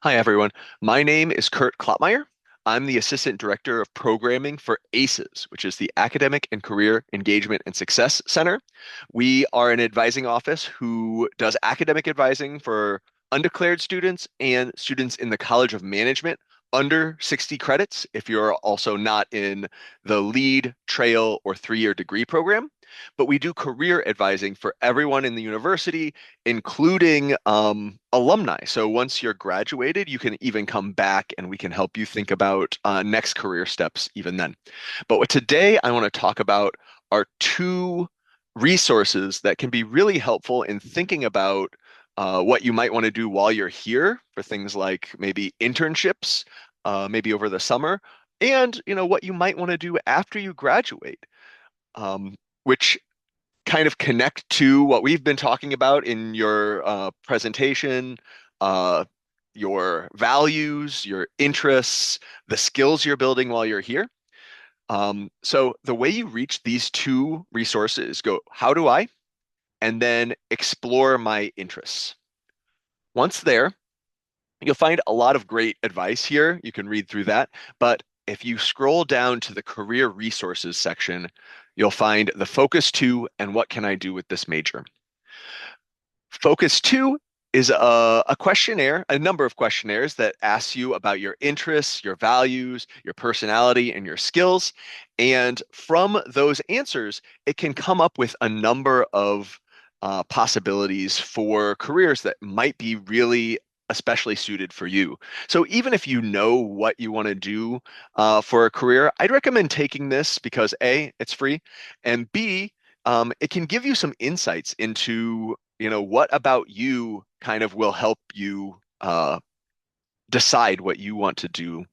Hi, everyone. My name is Kurt Kloppmeyer. I'm the Assistant Director of Programming for ACES, which is the Academic and Career Engagement and Success Center. We are an advising office who does academic advising for undeclared students and students in the College of Management under 60 credits if you're also not in the lead, trail, or 3-year degree program. But we do career advising for everyone in the university, including alumni. So once you're graduated, you can even come back and we can help you think about next career steps even then. But today I want to talk about are two resources that can be really helpful in thinking about what you might want to do while you're here for things like maybe internships, maybe over the summer, and what you might want to do after you graduate, which kind of connect to what we've been talking about in your presentation, uh, your values, your interests, the skills you're building while you're here. So the way you reach these two resources, go, how do I? And then explore my interests. Once there, you'll find a lot of great advice here. You can read through that. But if you scroll down to the career resources section, you'll find the focus two and what can I do with this major. Focus two is a questionnaire, a number of questionnaires that asks you about your interests, your values, your personality, and your skills. And from those answers, it can come up with a number of possibilities for careers that might be really especially suited for you. So even if you know what you want to do for a career, I'd recommend taking this because A, it's free, and B, it can give you some insights into, what about you kind of will help you decide what you want to do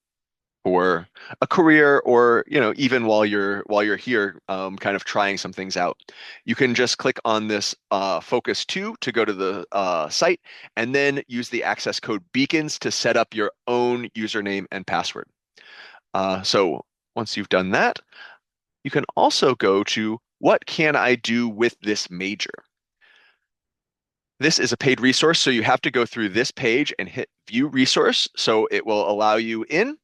for a career or, even while you're here, kind of trying some things out. You can just click on this focus two to go to the site and then use the access code beacons to set up your own username and password. So once you've done that, you can also go to what can I do with this major? This is a paid resource, so you have to go through this page and hit view resource. So it will allow you in.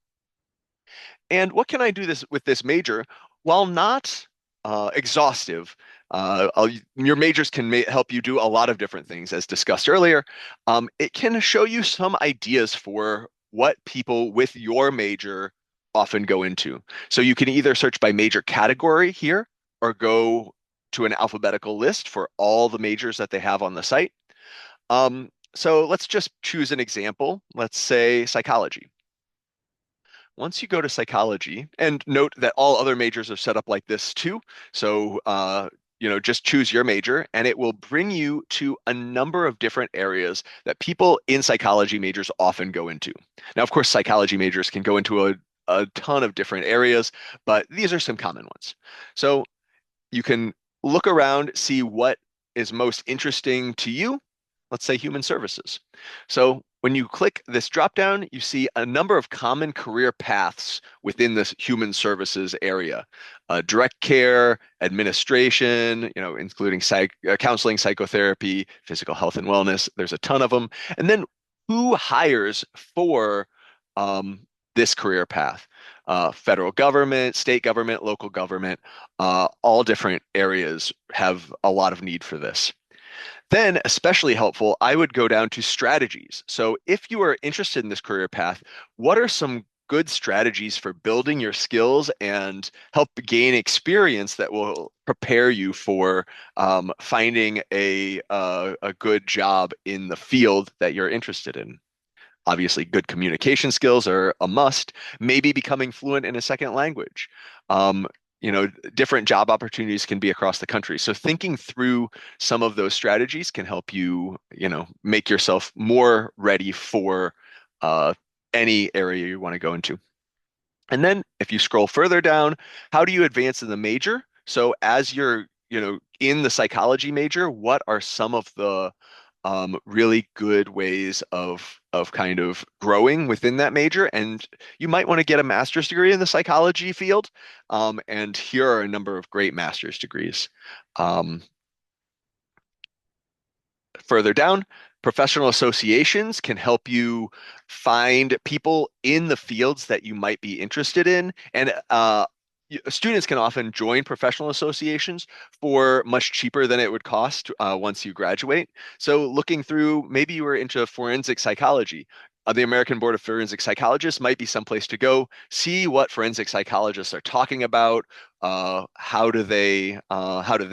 And what can I do this with this major? While not exhaustive, your majors can help you do a lot of different things, as discussed earlier. It can show you some ideas for what people with your major often go into. So you can either search by major category here or go to an alphabetical list for all the majors that they have on the site. So let's just choose an example. Let's say psychology. Once you go to psychology, and note that all other majors are set up like this too. So, just choose your major and it will bring you to a number of different areas that people in psychology majors often go into. Now, of course, psychology majors can go into a ton of different areas, but these are some common ones. So you can look around, see what is most interesting to you. Let's say human services. So when you click this dropdown, you see a number of common career paths within this human services area. Direct care, administration, including counseling, psychotherapy, physical health and wellness. There's a ton of them. And then who hires for this career path? Federal government, state government, local government, all different areas have a lot of need for this. Then, especially helpful, I would go down to strategies. So, if you are interested in this career path, what are some good strategies for building your skills and help gain experience that will prepare you for finding a good job in the field that you're interested in? Obviously, good communication skills are a must. Maybe becoming fluent in a second language. Um, Different job opportunities can be across the country. So thinking through some of those strategies can help you, make yourself more ready for uh, any area you want to go into. And then if you scroll further down, how do you advance in the major? So as you're, in the psychology major, what are some of the really good ways of kind of growing within that major? And you might want to get a master's degree in the psychology field. And here are a number of great master's degrees. Um, Further down, Professional associations can help you find people in the fields that you might be interested in. And students can often join professional associations for much cheaper than it would cost once you graduate. So, looking through, maybe you were into forensic psychology. The American Board of Forensic Psychologists might be someplace to go see what forensic psychologists are talking about. How do they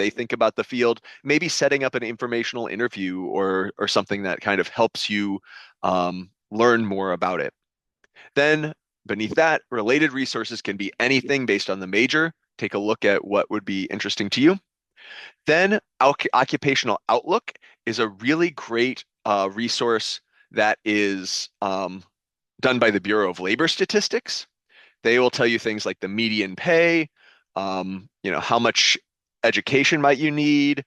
think about the field? Maybe setting up an informational interview or something that kind of helps you learn more about it. Then beneath that, related resources can be anything based on the major. Take a look at what would be interesting to you. Then Occupational Outlook is a really great resource that is done by the Bureau of Labor Statistics. They will tell you things like the median pay, how much education might you need,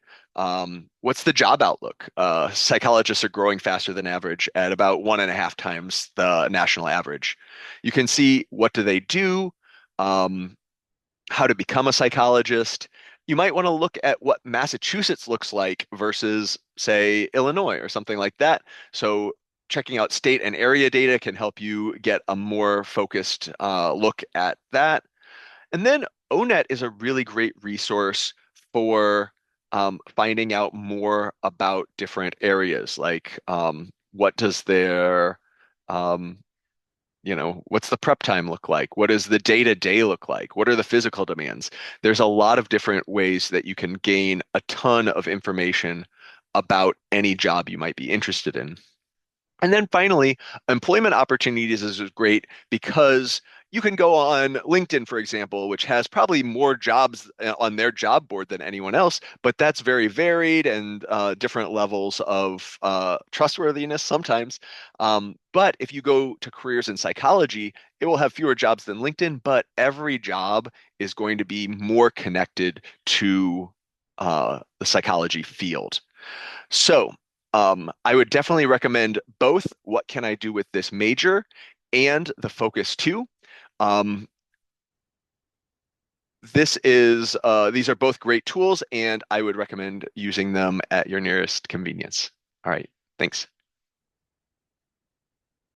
what's the job outlook. Psychologists are growing faster than average at about 1.5 times the national average. You can see what do they do, um, how to become a psychologist. You might want to look at what Massachusetts looks like versus, say, Illinois or something like that. So checking out state and area data can help you get a more focused look at that. And then ONET is a really great resource for finding out more about different areas, like what does their um, what's the prep time look like? What does the day-to-day look like? What are the physical demands? There's a lot of different ways that you can gain a ton of information about any job you might be interested in. And then finally, employment opportunities is great because you can go on LinkedIn, for example, which has probably more jobs on their job board than anyone else, but that's very varied and different levels of trustworthiness sometimes. But if you go to careers in psychology, it will have fewer jobs than LinkedIn, but every job is going to be more connected to the psychology field. So, I would definitely recommend both What Can I Do with This Major and the Focus 2. Um, these are both great tools, and I would recommend using them at your nearest convenience. All right, thanks.